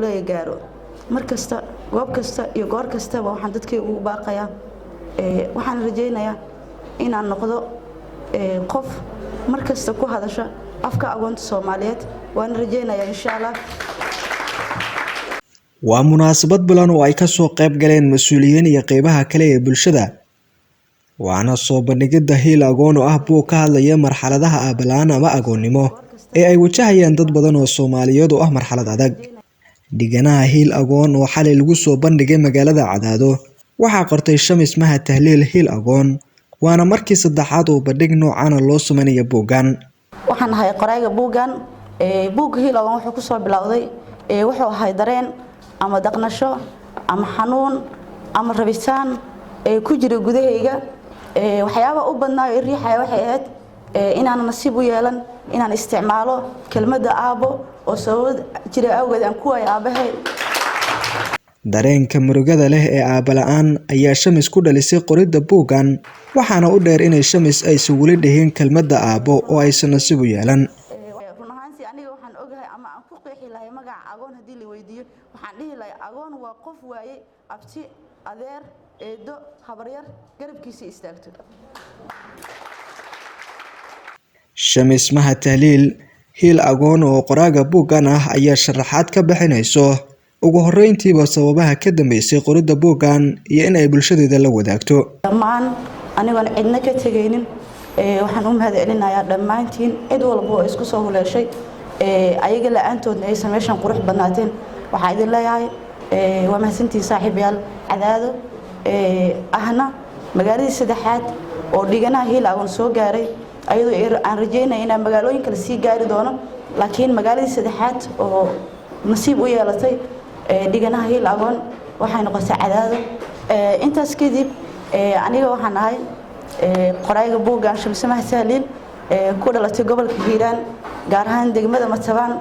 la gaaro markasta goob kasta iyo goor kasta waxaan dadkayga ugu baaqayaa waxaan rajaynayaa inaan noqdo qof markasta ku hadasha afka aqoonta Soomaaliyeed waan rajaynayaa insha Allah. waa munaasabad bulan oo ay ka soo qayb galeen mas'uuliyiin iyo qaybaha kale ee bulshada waana soo bandhigida hiil aqoon oo ah buu ka hadlaya marxaladaha aabalaan ama aqoonnimo ee ay wajahayaan dad badan oo Soomaaliyeed oo ah marxalad adag diganaha hiil aqoon oo xalay lagu soo bandhigay magaalada Cadaado waxaa qortay Shamis Maha Tahliil hiil aqoon waana markii saddexaad oo bandhig noocan loo sameeyo buugan waxaan ahay qorayga buugan buug hiil aqoon wuxuu ku soo bilowday wuxuu ahay dareen ama daqnasho ama xanuun ama rabitaan ku jira gudahayga waxyaabo u badnaa riixay waxay ahayd inaan nasiib u yeelan inaan isticmaalo kelmadda aabo oo sabab jira awgeed aan ku ay aabahay dareenka murugada leh ee aaba la'aan ayaa Shamis ku dhalisay qoridda buugan waxaana u dheer inay Shamis ay su'uuli dhahin kelmadda aabo oo aysan nasiib u yeelan runaantii aniga waxaan ogahay ama aan ku qeexi lahay magaca aqoon hadii la weydiiyo waxaan dhihi lahay aqoon waa qof waayay abti adeer eedo habaryar garabkiisa istaagto Shamis Maha Tahliil hiil aqoon oo qoraaga buugan ah ayaa sharaxaad ka bixinayso ugu horeyntiiba sababaha ka dambeysay qoridda buugan iyo in ay bulshadeeda la wadaagto dhammaan anigoon cidna ka tagaynin waxaan u mahadcelinayaa dhammaantiin cid walba oo isku soo huleeshay ayaga la'aantoodna ay sameeyaan qurux badnaateen waxaa idin leeyahay waa mahadsantiin saaxiibayaal Cadaado ahna magaaladii saddexaad oo dhiganaha hiil aqoon soo gaaray ayadoo aan rajaynayo inaan magaalooyin kale sii gaari doono laakiin magaaladii saddexaad oo nasiib u yeelatay dhiganaha hiil aqoon waxay noqotay Cadaado intaas kadib aniga waxaan ahay qorayga buugan Shamis Maha Tahliil ku dhalatay gobolka Hiiraan gaar ahaan degmada Matabaan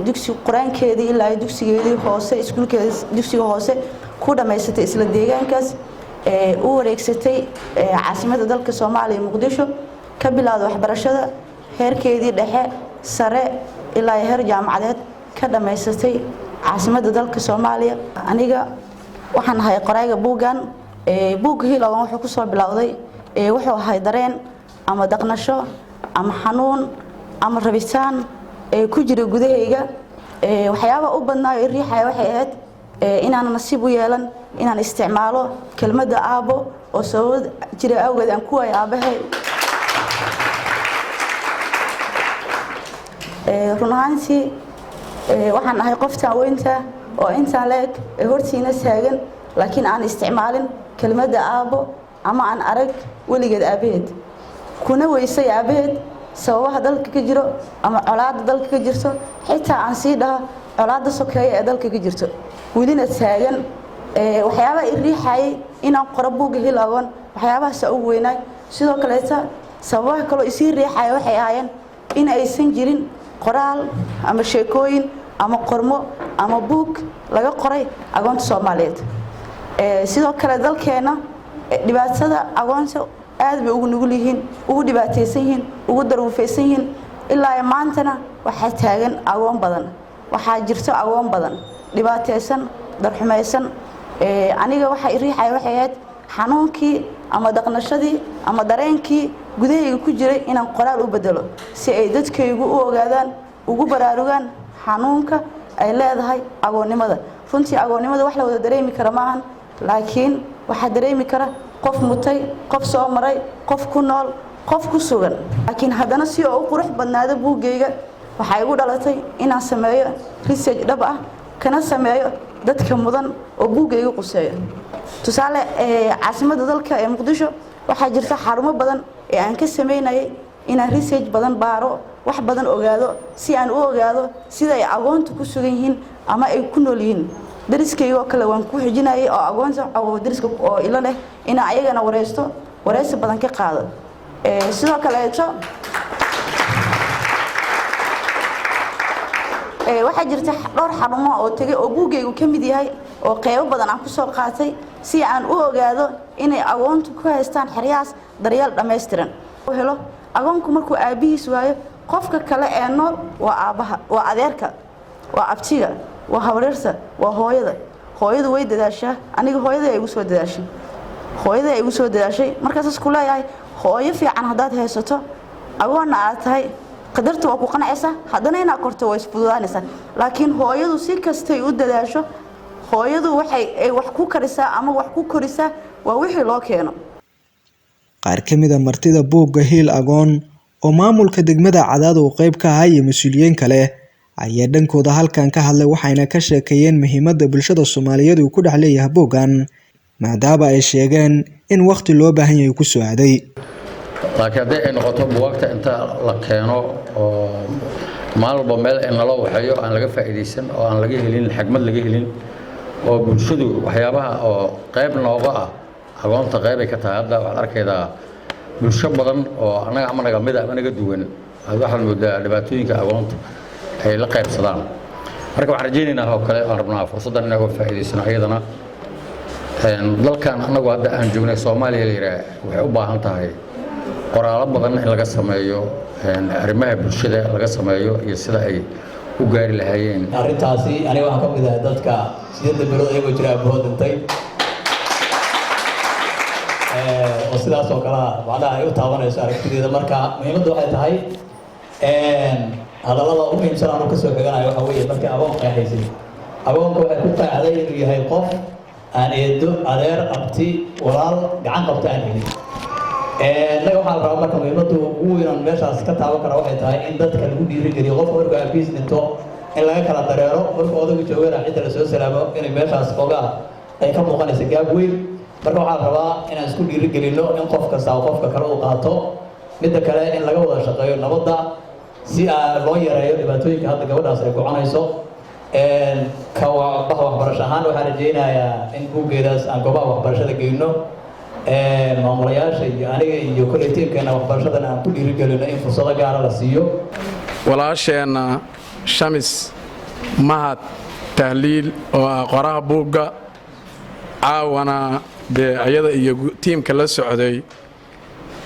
dugsi quraankeedii ilaa dugsigeedii hoose iskuulkeeda dugsiga hoose ku dhameysatay isla deegaankaas u wareegsatay caasimadda dalka Soomaaliya Muqdisho ka bilowday waxbarashada heerkeedii dhexe sare ilaa heer jaamacadeed ka dhameysatay caasimadda dalka Soomaaliya aniga waxaan ahay qorayga buugan buug hiil aqoon wuxuu ku soo bilowday wuxuu ahay dareen ama daqnasho ama xanuun ama rabitaan ku jira gudahayga waxyaabo u badnaa riixay waxay ahayd inaan nasiib u yeelan inaan isticmaalo kelmadda aabo oo sabab jira awgeed aan ku ay aabahay runaantii waxaan ahay qof taaweynta oo inta leeg hortiina taagan laakiin aan isticmaalin kelmadda aabo ama aan arag waligeed aabaheed kuna weysay aabaheed sababaha dalka ka jiro ama colaadda dalka ka jirto xitaa aan sii dhaho colaadda sokeeye ee dalka ka jirto welina taagan waxyaabaha riixay inaan qoro buug hiil aqoon waxyaabahaas ugu weynay sidoo kale sababaha kale isii riixay waxay ahaayeen in aysan jirin qoraal ama sheekooyin ama qormo ama buug laga qoray aqoonta Soomaaliyeed sidoo kale dalkeena dhibaatada aqoonta aad bay ugu nugul yihiin ugu dhibaataysan yihiin ugu daruufaysan yihiin ilaa maantana waxa taagan aqoon badan waxaa jirto aqoon badan dhibaataysan darxumaysan aniga waxa riixay waxay ahayd xanuunkii ama daqnashadii ama dareenkii gudahayga ku jiray inaan qoraal u bedelo si ay dadkaygu u ogaadaan ugu baraarugaan xanuunka ay leedahay aqoonnimada runtii aqoonnimada wax la wada dareemi kara maahan laakiin waxa dareemi kara qof mutay qof soo maray qof ku nool qof ku sugan laakiin haddana si oo qurux badnaado buugayga waxa igu dhalatay inaan sameeyo research dhab ah kana sameeyo dadka mudan oo buugayga quseeyo tusaale caasimadda dalka ee Muqdisho waxa jirta xarumo badan ee aan ka sameynayay inaan research badan baaro wax badan ogaado si aan u ogaado sida ay aqoontu ku sugan yihiin ama ay ku nool yihiin dariskayga oo kale waan ku xijinayay oo aqoonta oo dariska oo ila leh in ayagana wareysi badan ka qaado sidoo kale waxa jirta dhowr xarumo oo tagay oo buugaygu ka mid yahay oo qaybo badan aan ku soo qaatay si aan u ogaado inay aqoontu ku haystaan xiriyaas daryeel dhameystiran oo helo aqoonku markuu aabihiis waayo qofka kale ee nool waa aabaha waa adeerka waa abtiga waa habaryarta waa hooyadu way dadaashaa aniga hooyada ay igu soo dadaashay markaas isku leeyahay hooyo fiican hadaad haysato agoonna aad tahay qadarta waa ku qanacaysaa haddana inaad korto way isfududaanaysaa laakiin hooyadu si kastay u dadaasho hooyadu waxay wax ku karisaa ama wax ku korisaa waa wixii loo keeno qaar ka mid ah martida buugga Hiil Agoon oo maamulka degmada Cadaad uu qayb ka ahaa iyo mas'uuliyiin kale ayaa dhankooda halkan ka hadlay waxayna ka sheekeeyeen muhiimadda bulshada Soomaaliyeed uu ku dhex leeyahay buuggan maadaama ay sheegeen in waqti loo baahan yahay ku soo aaday laakiin haddii ay noqoto buugta inta la keeno oo maalba meel in la waxayo aan laga faa'iideysan oo aan laga helin xigmad laga helin oo bulshadu waxyaabaha oo qayb nooga ah agoonta qayb ay ka tahay hadda waxaad arkaydaa bulsho badan oo anaga ama naga mid ah ama naga duwan waxaan moodaa dhibaatooyinka agoonta ay la qaybsadaan marka waxaan rajaynaynaa oo kale aan rabnaa fursaddan inaga faa'iideysano ayadana dalkan anagu hadda aan joognay Soomaaliya waxay u baahan tahay qoraalo badan in laga sameeyo arrimaha bulshada laga sameeyo iyo sida ay u gaari lahaayeen arrintaasi aniga waxaan ka mid ahay dadka 8 bilood ay jira abroad intay oo sidaas oo kala wada ay u taabanayso aragtideeda marka muhiimaddu waxay tahay hadallada ugu muhiimsan aan ka soo xiganayo waxa weeye markii agoon qeexaysay agoonku waxay ku qeexday inuu yahay qof aan eedo adeer abti walaal gacan qabta aan helin naga waxaan rabaa marka muhiimaddu ugu weyn meeshaas ka taaban kara waxay tahay in dadka lagu dhiirigeliyo qofka markuu aabiis dhinto in laga kala dareero markuu odagu joogana cidda la soo salaamo inay meeshaas ogaa ay ka muuqanaysa gaab weyn marka waxaan rabaa inaan isku dhiirigelino in qof kasta qofka kale uu qaato midda kale in laga wada shaqeeyo nabadda si loo yareeyo dhibaatooyinka hadda gabadhaas ay go'anayso waxbarasho ahaan waxaan rajaynayaa in buuggeedaas aan goobaha waxbarashada geyno maamulayaasha iyo aniga iyo kolleetiinkeena waxbarashadana aan ku dhiirigelino in fursado gaara la siiyo walaasheenna Shamis Mahad Tahliil oo qoraha buugga caawana ayada iyo tiimka la socday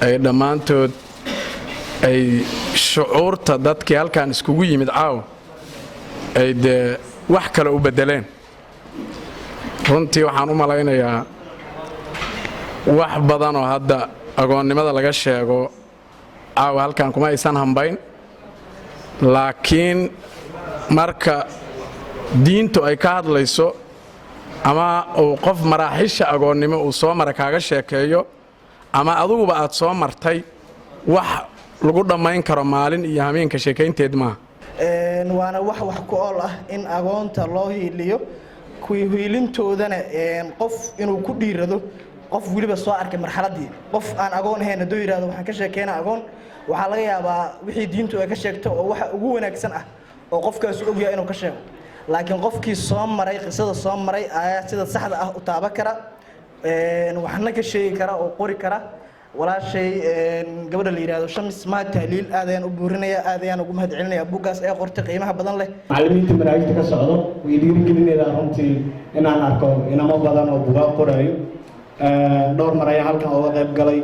ay dhammaantood ay shucuurta dadkii halkan iskugu yimid caaw ay wax kale u bedeleen runtii waxaan u malaynayaa wax badan oo hadda agoonnimada laga sheego caawa halkan kuma aysan hambayn laakiin marka diintu ay ka hadlayso ama uu qof maraaxisha agoonnimo uu soo mara kaaga sheekeeyo ama aduguba aad soo martay wax lagu dhammayn karo maalin iyo habeenka sheekaynteed maaha waana wax ku ool ah in agoonta loo hiiliyo kuwii hiilintoodana qof inuu ku dhiirado qof waliba soo arkay marxaladii qof aan agoon ahayn haduu yiraahdo waxaan ka sheekeynaa agoon waxaa laga yaabaa wixii diintu ay ka sheegto oo waxa ugu wanaagsan ah oo qofkaas og yahay inuu ka sheego laakiin qofkii soo maray qisada soo maray ayaa sida saxda ah u taaba kara waxna ka sheegi kara oo qori kara walaashay gabadha la yiraahdo Shamis Mahad Tahliil aadayaan u buurinaya aadayaan ugu mahad celinaya buuggaas ee qortay qiimaha badan leh macallimiinta maraayigta ka socdo way dhiirigelinayaan runtii inaan arko inamo badan oo buugaag qorayo dhowr mar ayaa halkan uga qayb galay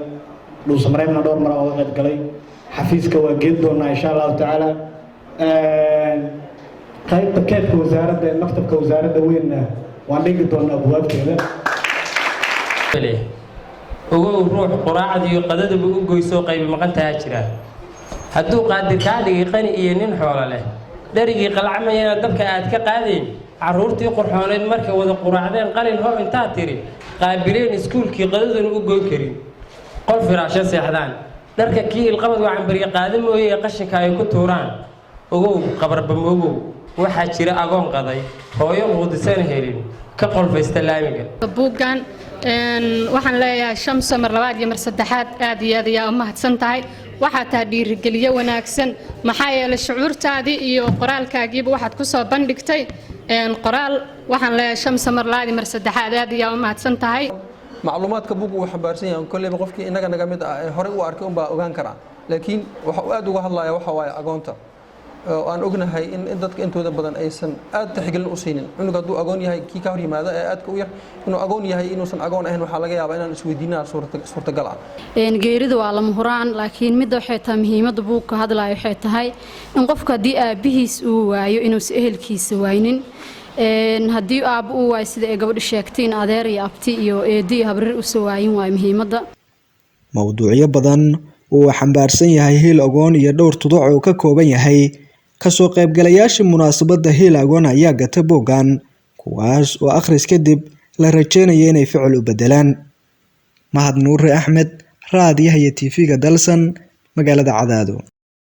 dhuusamareebna dhowr mar uga qayb galay xafiiska waa geed doonaa insha Allah taala qaybta keedka wasaaradda maktabka wasaaradda weynna waan dhigi doonaa buugaagteeda ugu ruux quraacad iyo qadadaba u goyso qayb maqantaa jira hadduu qaadir ka dhigay qani iyo nin xoolo leh dharigii qalacmayna dabka aad ka qaadeen caruurtii qurxooneed markay wada quraacdeen qalin hoo intaa tiri qaabileen iskuulkii qadadan u goyn karin qol firaasho seexdaan dharka kii ilqabad waa cambariga qaada mooyee qashinka ay ku tuuraan ugu qabarbamogow waxaa jira agoon qaday hooyo quudisan helin ka qolfaysta laamiga buuggan waxaan leeyahay Shams mar labaad iyo mar saddexaad aad iyo aad ayaa u mahadsan tahay waxaa taa dhiirigeliye wanaagsan maxaa yeelay shucuurtaadii iyo qoraalkaagiiba waxaad ku soo bandhigtay qoraal waxaan leeyahay Shams mar labaad iyo mar saddexaad aad ayaa u mahadsan tahay macluumaadka buuggu uu xambaarsan yahay kulliba qofkii inaga naga mid ah hore u arkay baa ogaan kara laakiin waxa uu aad uga hadlayaa waxa waaye agoonta oo aan ognahay in dadka intooda badan aysan aad tixgelin u siinin inuu hadduu agoon yahay kii ka hor yimaada ee aadka u yar inuu agoon yahay inuusan agoon ahayn waxa laga yaabaa inaan isweydiinaa suurtagal ah geeridu waa lama huraan laakiin mid waxay tahay muhiimadda buugga hadlayo waxay tahay in qofka haddii aabihiis uu waayo inuusan ehelkiisa waynin haddii aabbo uu waay sida ay gabadha sheegtiin adeer iyo abti iyo eedi iyo habrir u soo waayin waay muhiimadda mowduucyo badan uu xambaarsan yahay hiil agoon iyo dhowr tuduc oo ka kooban yahay kasoo qaybgalayaasha munaasabadda hiil agoon ayaa gata boogan kuwaas oo akhris kadib la rajeynaya inay ficil u bedelaan. Mahad Nuure Axmed, raadiyaha iyo TV-ga Dalsan, magaalada Cadaado.